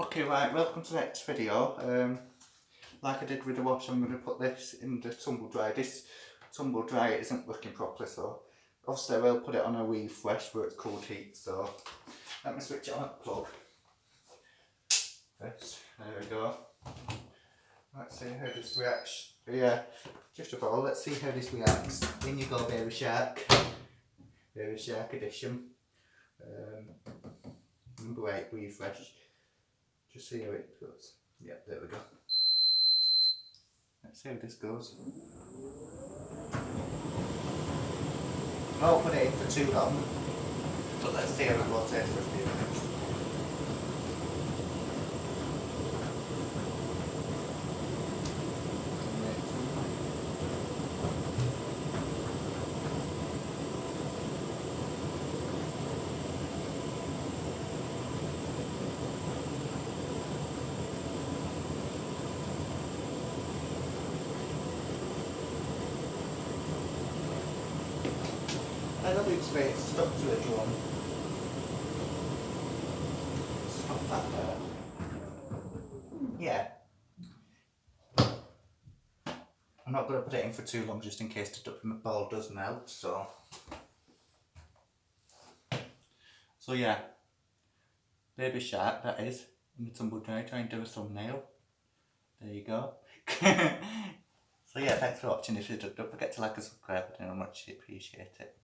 Okay, right, welcome to the next video. Like I did with the wash, I'm going to put this in the tumble dryer. This tumble dryer isn't working properly, so obviously I will put it on a refresh where it's cold heat, so let me switch it on at the plug first. There we go. Let's see how this reacts. Yeah, just a bowl, let's see how this reacts. In you go, Baby Shark. Baby Shark edition. Number 8 refresh. Just see how it goes. Yeah, there we go. Let's see how this goes. I won't put it in for too long, but let's see how it rotates for a few minutes. I don't think it's stuck to the drum. Stop that there. Yeah. I'm not going to put it in for too long just in case the ball does melt, so yeah. Baby Shark, that is, in the tumble dryer, trying to do a thumbnail. There you go. So yeah, thanks for watching. If you don't forget to like and subscribe, I much appreciate it.